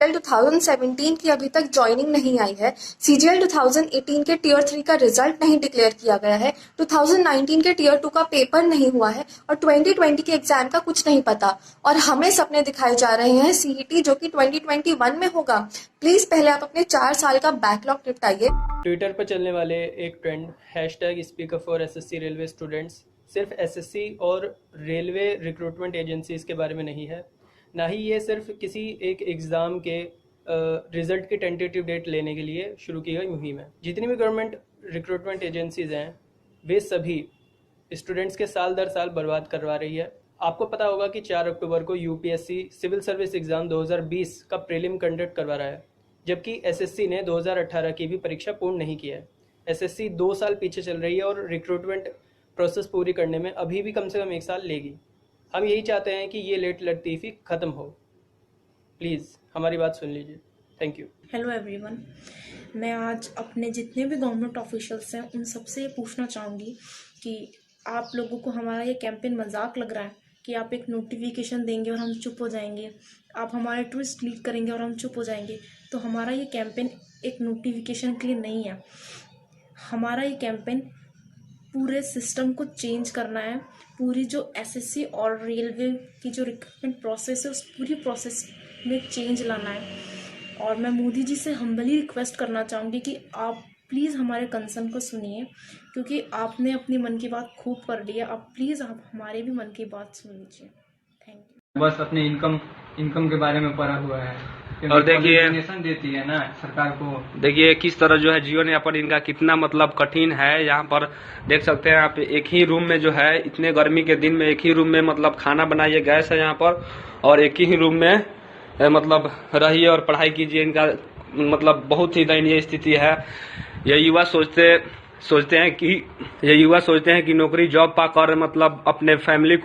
2017 की अभी तक ज्वाइनिंग नहीं आई है। सीजीएल 2018 के टीयर 3 का रिजल्ट नहीं डिक्लेयर किया गया है। 2019 के टीयर 2 का पेपर नहीं हुआ है और 2020 के एग्जाम का कुछ नहीं पता। और हमें सपने दिखाए जा रहे हैं सीईटी जो कि 2021 में होगा। प्लीज पहले आप अपने 4 साल का बैकलॉग निपटाइए। ट्विटर पर चलने वाले एक trend hashtag speak up for SSC railway students सिर्फ एसएससी और रेलवे रिक्रूटमेंट एजेंसीज के बारे में नहीं है, ना ही ये सिर्फ किसी एक एग्ज़ाम के रिज़ल्ट की टेंटेटिव डेट लेने के लिए शुरू की गई मुहिम है। जितनी भी गवर्नमेंट रिक्रूटमेंट एजेंसीज हैं वे सभी स्टूडेंट्स के साल दर साल बर्बाद करवा रही है। आपको पता होगा कि 4 अक्टूबर को यूपीएससी सिविल सर्विस एग्ज़ाम 2020 का प्रीलिम कंडक्ट करवा रहा है, जबकि एसएससी ने 2018 की भी परीक्षा पूर्ण नहीं की है। एसएससी 2 साल पीछे चल रही है और रिक्रूटमेंट प्रोसेस पूरी करने में अभी भी कम से कम 1 साल लेगी। हम यही चाहते हैं कि ये लेट लतीफ़ी ख़त्म हो। प्लीज़ हमारी बात सुन लीजिए। Thank you. हेलो एवरीवन, मैं आज अपने जितने भी गवर्नमेंट ऑफिशियल्स हैं उन सबसे ये पूछना चाहूँगी कि आप लोगों को हमारा ये कैंपेन मजाक लग रहा है कि आप एक नोटिफिकेशन देंगे और हम चुप हो जाएंगे, आप हमारे ट्वीट्स लीक करेंगे और हम चुप हो जाएंगे। तो हमारा ये कैंपेन एक नोटिफिकेशन के लिए नहीं है। हमारा ये कैंपेन पूरे सिस्टम को चेंज करना है। पूरी जो एसएससी और रेलवे की जो रिक्रूटमेंट प्रोसेस है उस पूरी प्रोसेस में चेंज लाना है। और मैं मोदी जी से हम्बली रिक्वेस्ट करना चाहूँगी कि आप प्लीज़ हमारे कंसर्न को सुनिए, क्योंकि आपने अपनी मन की बात खूब कर ली है। अब प्लीज़ आप हमारे भी मन की बात सुन लीजिए। Thank you. बस अपने इनकम के बारे में पड़ा हुआ है और देखिए देती है ना सरकार को। देखिए किस तरह जो है जीवन यापन इनका कितना मतलब कठिन है। यहाँ पर देख सकते हैं आप, एक ही रूम में जो है इतने गर्मी के दिन में एक ही रूम में मतलब खाना बनाइए, गैस है यहाँ पर, और एक ही रूम में मतलब रहिए और पढ़ाई कीजिए। इनका मतलब बहुत ही दयनीय स्थिति है। ये युवा सोचते हैं कि नौकरी जॉब पाकर मतलब अपने फैमिली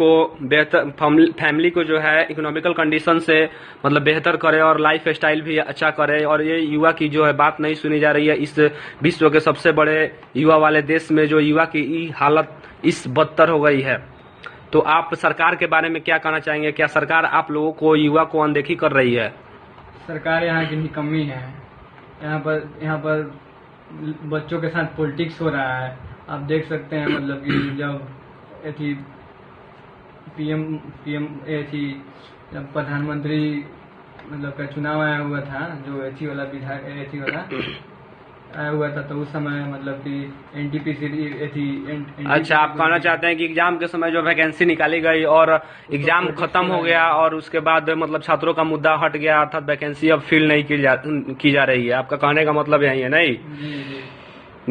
को जो है इकोनॉमिकल कंडीशन से मतलब बेहतर करे और लाइफ स्टाइल भी अच्छा करे। और ये युवा की जो है बात नहीं सुनी जा रही है। इस विश्व के सबसे बड़े युवा वाले देश में जो युवा की हालत इस बदतर हो गई है। तो आप सरकार के बारे में क्या कहना चाहेंगे? क्या सरकार आप लोगों को, युवा को अनदेखी कर रही है? सरकार यहाँ की निकम्मी है। यहाँ पर बच्चों के साथ पॉलिटिक्स हो रहा है। आप देख सकते हैं मतलब कि जब पीएम जब प्रधानमंत्री मतलब का चुनाव आया हुआ था, जो आया हुआ था, तो उस समय मतलब कि एनटीपीसी अच्छा, आप कहना चाहते हैं कि एग्जाम के समय जो वैकेंसी निकाली गई और एग्जाम खत्म हो गया और उसके बाद मतलब छात्रों का मुद्दा हट गया, अर्थात वैकेंसी अब फिल नहीं की जा रही है। आपका कहने का मतलब यही है? नहीं जी।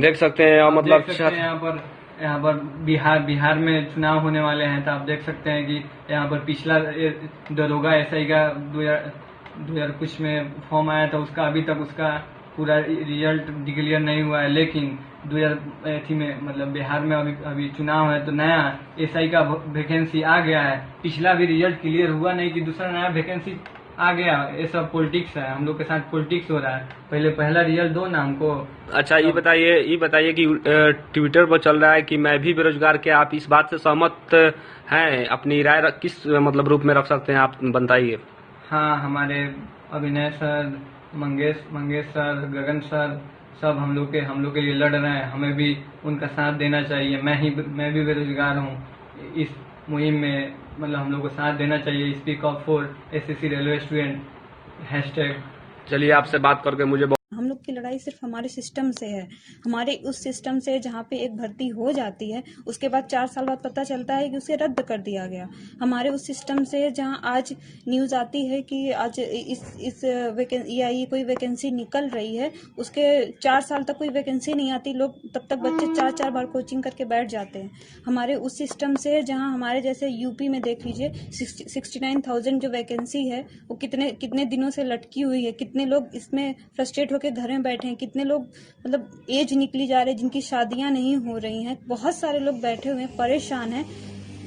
देख सकते हैं मतलब यहाँ पर बिहार में चुनाव होने वाले हैं, तो आप देख सकते हैं कि यहाँ पर पिछला दरोगा एसआई का 2000 कुछ में फॉर्म आया था, उसका अभी तक उसका पूरा रिजल्ट डिक्लेयर नहीं हुआ है। लेकिन 2000 में मतलब बिहार में अभी चुनाव है, तो नया एसआई का वैकेंसी आ गया है। पिछला भी रिजल्ट क्लियर हुआ नहीं कि दूसरा नया वैकेंसी आ गया। ये सब पॉलिटिक्स है, हम लोग के साथ पॉलिटिक्स हो रहा है। पहला रिजल्ट दो ना हमको। अच्छा, ये बताइए कि ट्विटर पर चल रहा है कि मैं भी बेरोजगार, क्या आप इस बात से सहमत हैं? अपनी राय किस मतलब रूप में रख सकते हैं आप बताइए। हाँ, हमारे अभिनय सर, मंगेश सर, गगन सर सब हम लोग के लिए लड़ रहे हैं। हमें भी उनका साथ देना चाहिए। मैं भी बेरोजगार हूँ। इस मुहिम में मतलब हम लोग को साथ देना चाहिए। Speak up for SSC railway student hashtag. चलिए, आपसे बात करके मुझे हम लोग की लड़ाई सिर्फ हमारे सिस्टम से है, हमारे उस सिस्टम से जहाँ पे एक भर्ती हो जाती है उसके बाद 4 साल बाद पता चलता है कि उसे रद्द कर दिया गया। हमारे उस सिस्टम से जहाँ आज न्यूज़ आती है कि आज कोई वैकेंसी निकल रही है, उसके 4 साल तक कोई वैकेंसी नहीं आती, लोग तब तक बच्चे 4 बार कोचिंग करके बैठ जाते हैं। हमारे उस सिस्टम से जहाँ हमारे जैसे यूपी में देख लीजिए 69,000 जो वैकेंसी है वो कितने दिनों से लटकी हुई है। कितने लोग इसमें फ्रस्ट्रेट के घर में बैठे हैं, कितने लोग मतलब एज निकली जा रही है, जिनकी शादियां नहीं हो रही हैं। बहुत सारे लोग बैठे हुए हैं, परेशान हैं।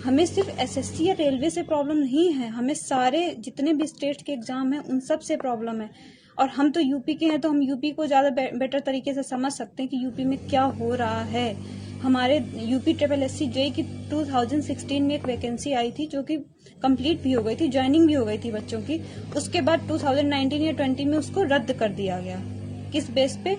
हमें सिर्फ एसएससी या रेलवे से प्रॉब्लम नहीं है, हमें सारे जितने भी स्टेट के एग्जाम हैं उन सब से प्रॉब्लम है। और हम तो यूपी के हैं, तो हम यूपी को ज़्यादा बेटर तरीके से समझ सकते हैं कि यूपी में क्या हो रहा है। हमारे UP triple S C JE की 2016 में एक वैकेंसी आई थी जो कि कंप्लीट भी हो गई थी, ज्वाइनिंग भी हो गई थी बच्चों की। उसके बाद 2019 या 20 में उसको रद्द कर दिया गया। किस बेस पे?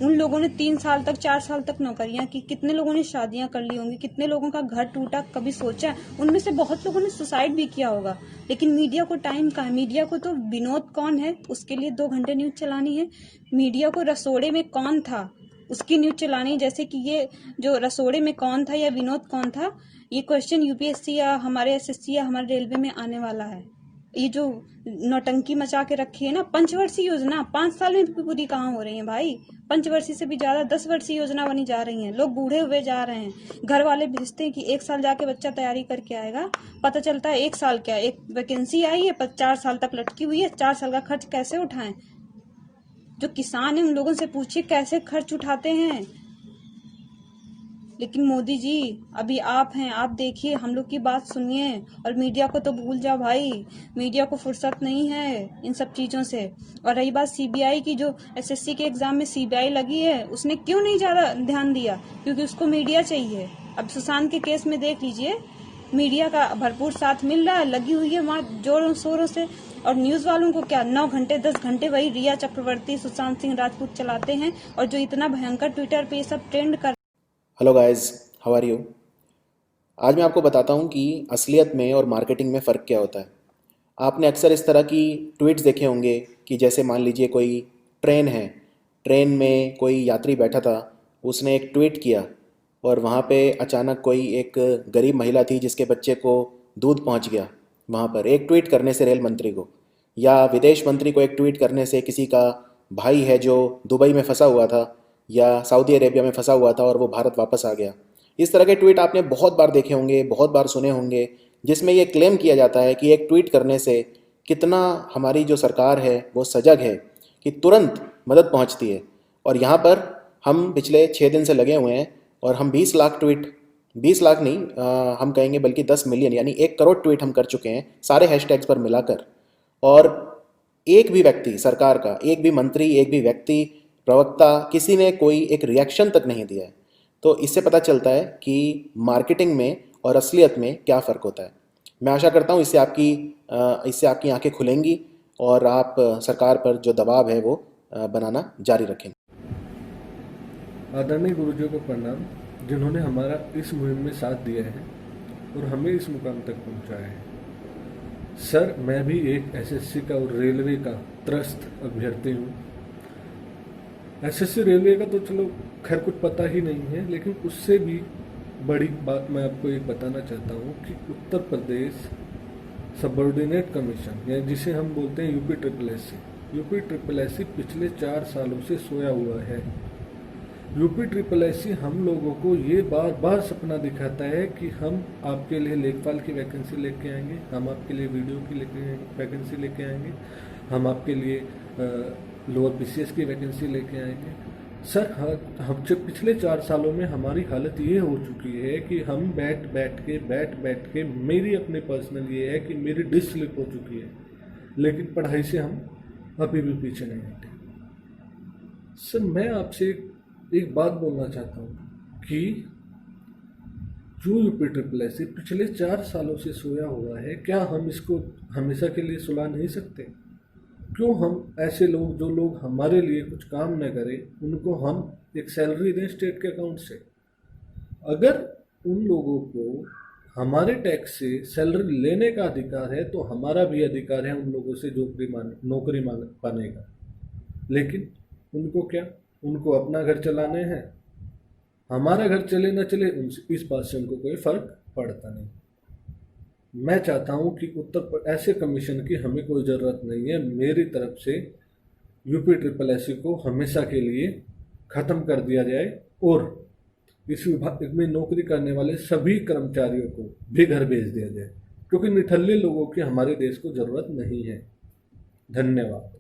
उन लोगों ने 3 साल तक 4 साल तक नौकरियां की, कितने लोगों ने शादियां कर ली होंगी, कितने लोगों का घर टूटा, कभी सोचा? उनमें से बहुत लोगों ने सुसाइड भी किया होगा। लेकिन मीडिया को टाइम कहाँ है? मीडिया को तो विनोद कौन है उसके लिए 2 घंटे न्यूज चलानी है। मीडिया को रसोड़े में कौन था उसकी न्यूज चलानी है। जैसे कि ये जो रसोड़े में कौन था या विनोद कौन था, ये क्वेश्चन यूपीएससी या हमारे एसएससी या हमारे रेलवे में आने वाला है। ये जो नौटंकी मचा के रखी है ना, पंचवर्षीय योजना 5 साल में भी पूरी कहाँ हो रही है भाई? पंचवर्षीय से भी ज्यादा 10 वर्षीय योजना बनी जा रही है। लोग बूढ़े हुए जा रहे हैं। घर वाले भेजते हैं कि 1 साल जाके बच्चा तैयारी करके आएगा, पता चलता है 1 साल क्या, एक वैकेंसी आई है 4 साल तक लटकी हुई है। 4 साल का खर्च कैसे उठाएं? जो किसान है उन लोगों से पूछिए कैसे खर्च उठाते हैं। लेकिन मोदी जी अभी आप हैं, आप देखिए, हम लोग की बात सुनिए और मीडिया को तो भूल जाओ भाई। मीडिया को फुर्सत नहीं है इन सब चीजों से। और रही बात सीबीआई की, जो एसएससी के एग्जाम में सीबीआई लगी है, उसने क्यों नहीं ज्यादा ध्यान दिया? क्योंकि उसको मीडिया चाहिए। अब सुशांत के केस में देख लीजिए, मीडिया का भरपूर साथ मिल रहा है, लगी हुई है वहाँ जोरों शोरों से। और न्यूज वालों को क्या 9 घंटे 10 घंटे वही रिया चक्रवर्ती, सुशांत सिंह राजपूत चलाते हैं, और जो इतना भयंकर ट्विटर पे ये सब ट्रेंड कर। Hello guys, how are you? आज मैं आपको बताता हूँ कि असलियत में और मार्केटिंग में फ़र्क क्या होता है। आपने अक्सर इस तरह की ट्वीट्स देखे होंगे कि जैसे मान लीजिए कोई ट्रेन है, ट्रेन में कोई यात्री बैठा था, उसने एक ट्वीट किया और वहाँ पे अचानक कोई एक गरीब महिला थी जिसके बच्चे को दूध पहुँच गया। वहाँ पर एक ट्वीट करने से रेल मंत्री को, या विदेश मंत्री को एक ट्वीट करने से किसी का भाई है जो दुबई में फंसा हुआ था या सऊदी अरेबिया में फंसा हुआ था और वो भारत वापस आ गया। इस तरह के ट्वीट आपने बहुत बार देखे होंगे, बहुत बार सुने होंगे, जिसमें ये क्लेम किया जाता है कि एक ट्वीट करने से कितना हमारी जो सरकार है वो सजग है कि तुरंत मदद पहुंचती है। और यहाँ पर हम पिछले 6 दिन से लगे हुए हैं और हम 20 लाख ट्वीट, 20 लाख नहीं, हम कहेंगे बल्कि 10 मिलियन यानी 1 करोड़ ट्वीट हम कर चुके हैं सारे हैशटैग्स पर मिलाकर। और एक भी व्यक्ति, सरकार का एक भी मंत्री, एक भी व्यक्ति, प्रवक्ता, किसी ने कोई एक रिएक्शन तक नहीं दिया है। तो इससे पता चलता है कि मार्केटिंग में और असलियत में क्या फ़र्क होता है। मैं आशा करता हूँ इससे आपकी आंखें खुलेंगी और आप सरकार पर जो दबाव है वो बनाना जारी रखेंगे। आदरणीय गुरुजियों को प्रणाम, जिन्होंने हमारा इस मुहिम में साथ दिया है और हमें इस मुकाम तक पहुंचाया है। सर, मैं भी एक एसएससी का और रेलवे का त्रस्त अभ्यर्थी हूँ। एसएससी रेलवे का तो चलो खैर कुछ पता ही नहीं है, लेकिन उससे भी बड़ी बात मैं आपको एक बताना चाहता हूँ कि उत्तर प्रदेश सबऑर्डिनेट कमीशन, यानी जिसे हम बोलते हैं यूपी ट्रिपल एससी पिछले 4 सालों से सोया हुआ है। यूपी ट्रिपल एससी हम लोगों को ये बार बार सपना दिखाता है कि हम आपके लिए लेखपाल की वैकेंसी लेके आएंगे, हम आपके लिए वीडियो की वैकेंसी लेके आएंगे, हम आपके लिए लोअर पीसीएस की वैकेंसी लेके आएंगे। सर, हम पिछले 4 सालों में हमारी हालत ये हो चुकी है कि हम बैठ के मेरी अपनी पर्सनल ये है कि मेरी डिश स्लिप हो चुकी है, लेकिन पढ़ाई से हम अभी भी पीछे नहीं हटे। सर, मैं आपसे एक बात बोलना चाहता हूँ कि जो यूपी ट्रिपल एससी पिछले 4 सालों से सोया हुआ है, क्या हम इसको हमेशा के लिए सुला नहीं सकते? क्यों हम ऐसे लोग, जो लोग हमारे लिए कुछ काम न करें, उनको हम एक सैलरी दें स्टेट के अकाउंट से? अगर उन लोगों को हमारे टैक्स से सैलरी लेने का अधिकार है तो हमारा भी अधिकार है उन लोगों से नौकरी पाने का। लेकिन उनको क्या, उनको अपना घर चलाने हैं, हमारा घर चले न चले इस बात से उनको कोई फर्क पड़ता नहीं। मैं चाहता हूं कि ऐसे कमीशन की हमें कोई ज़रूरत नहीं है। मेरी तरफ से यूपी ट्रिपल एससी को हमेशा के लिए ख़त्म कर दिया जाए और इस विभाग में नौकरी करने वाले सभी कर्मचारियों को भी घर भेज दिया जाए, क्योंकि निठल्ले लोगों की हमारे देश को ज़रूरत नहीं है। धन्यवाद।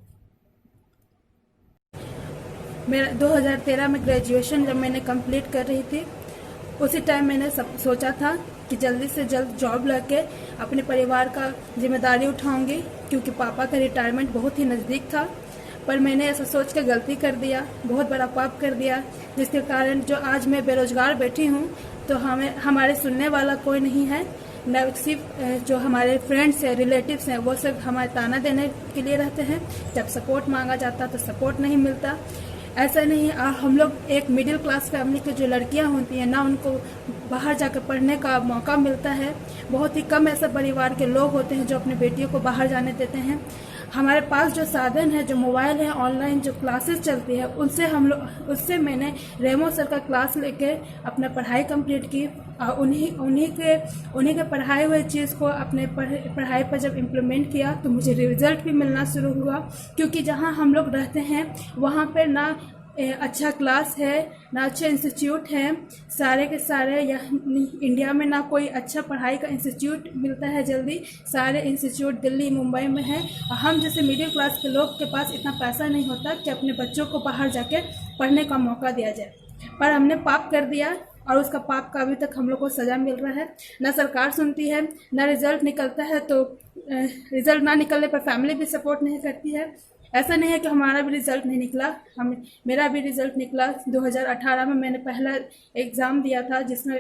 मेरा 2013 में ग्रेजुएशन जब मैंने कंप्लीट कर रही थी, उसी टाइम मैंने सोचा था कि जल्दी से जल्द जॉब लगे अपने परिवार का जिम्मेदारी उठाऊंगी, क्योंकि पापा का रिटायरमेंट बहुत ही नज़दीक था। पर मैंने ऐसा सोच के गलती कर दिया, बहुत बड़ा पाप कर दिया, जिसके कारण जो आज मैं बेरोजगार बैठी हूँ, तो हमारे सुनने वाला कोई नहीं है। न सिर्फ जो हमारे फ्रेंड्स हैं, रिलेटिव्स हैं, वो सब हमारे ताना देने के लिए रहते हैं। जब सपोर्ट मांगा जाता तो सपोर्ट नहीं मिलता। ऐसा नहीं है, हम लोग एक मिडिल क्लास फैमिली की जो लड़कियां होती हैं ना, उनको बाहर जाकर पढ़ने का मौका मिलता है। बहुत ही कम ऐसे परिवार के लोग होते हैं जो अपनी बेटियों को बाहर जाने देते हैं। हमारे पास जो साधन है, जो मोबाइल है, ऑनलाइन जो क्लासेस चलती है, उससे मैंने रेमो सर का क्लास लेके अपना पढ़ाई कंप्लीट की। उन्हीं के पढ़ाए हुए चीज़ को अपने पढ़ाई पर जब इम्प्लीमेंट किया तो मुझे रिजल्ट भी मिलना शुरू हुआ। क्योंकि जहाँ हम लोग रहते हैं वहाँ पर ना अच्छा क्लास है, ना अच्छे इंस्टीट्यूट हैं, सारे के सारे इंडिया में ना कोई अच्छा पढ़ाई का इंस्टीट्यूट मिलता है जल्दी। सारे इंस्टीट्यूट दिल्ली, मुंबई में है। और हम जैसे मिडिल क्लास के लोग के पास इतना पैसा नहीं होता कि अपने बच्चों को बाहर जाके पढ़ने का मौका दिया जाए। पर हमने पाप कर दिया और उसका पाप का अभी तक हम लोग को सज़ा मिल रहा है। ना सरकार सुनती है, ना रिज़ल्ट निकलता है, तो रिज़ल्ट ना निकलने पर फैमिली भी सपोर्ट नहीं करती है। ऐसा नहीं है कि हमारा भी रिज़ल्ट नहीं निकला, मेरा भी रिज़ल्ट निकला। 2018 में मैंने पहला एग्ज़ाम दिया था, जिसमें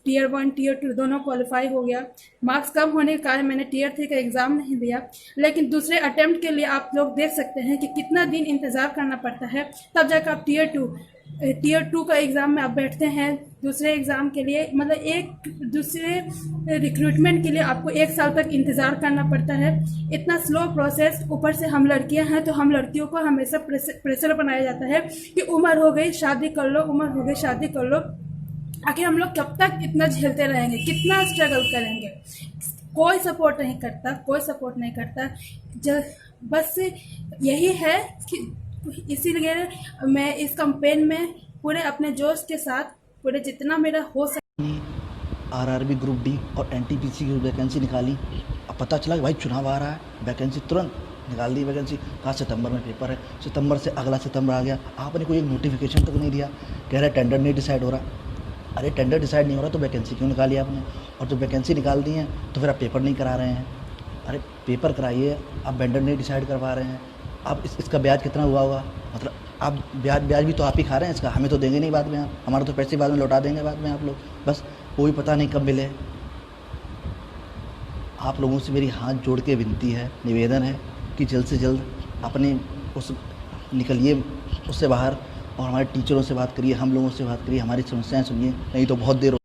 Tier 1 Tier 2 दोनों क्वालिफाई हो गया। मार्क्स कम होने के कारण मैंने Tier 3 का एग्ज़ाम नहीं दिया। लेकिन दूसरे अटेम्प्ट के लिए आप लोग देख सकते हैं कि कितना दिन इंतज़ार करना पड़ता है, तब जाकर आप Tier 2 का एग्ज़ाम में आप बैठते हैं। दूसरे एग्ज़ाम के लिए, मतलब एक दूसरे रिक्रूटमेंट के लिए आपको 1 साल तक इंतज़ार करना पड़ता है। इतना स्लो प्रोसेस, ऊपर से हम लड़कियां हैं तो हम लड़कियों को हमेशा प्रेशर बनाया जाता है कि उम्र हो गई शादी कर लो, उम्र हो गई शादी कर लो। आखिर हम लोग कब तक इतना झेलते रहेंगे, कितना स्ट्रगल करेंगे? कोई सपोर्ट नहीं करता, कोई सपोर्ट नहीं करता। बस यही है कि इसीलिए मैं इस कैंपेन में पूरे अपने जोश के साथ, पूरे जितना मेरा हो सके। आरआरबी ग्रुप डी और एनटीपीसी की वैकेंसी निकाली। अब पता चला कि भाई चुनाव आ रहा है, वैकेंसी तुरंत निकाल दी वैकेंसी। कहा सितंबर में पेपर है, सितंबर से अगला सितंबर आ गया, आपने कोई एक नोटिफिकेशन तक नहीं दिया। कह रहे टेंडर नहीं डिसाइड हो रहा। अरे टेंडर डिसाइड नहीं हो रहा तो वैकेंसी क्यों निकाली आपने? और जब वैकेंसी निकाल दी है तो फिर आप पेपर नहीं करा रहे हैं। अरे पेपर कराइए, आप वेंडर नहीं डिसाइड करवा रहे हैं। अब इसका ब्याज कितना हुआ होगा? मतलब आप ब्याज भी तो आप ही खा रहे हैं इसका, हमें तो देंगे नहीं बाद में। आप हमारे तो पैसे बाद में लौटा देंगे बाद में आप लोग, बस कोई पता नहीं कब मिले। आप लोगों से मेरी हाथ जोड़ के विनती है, निवेदन है कि जल्द से जल्द अपने निकलिए उससे बाहर और हमारे टीचरों से बात करिए, हम लोगों से बात करिए, हमारी समस्याएं सुनिए, नहीं तो बहुत देर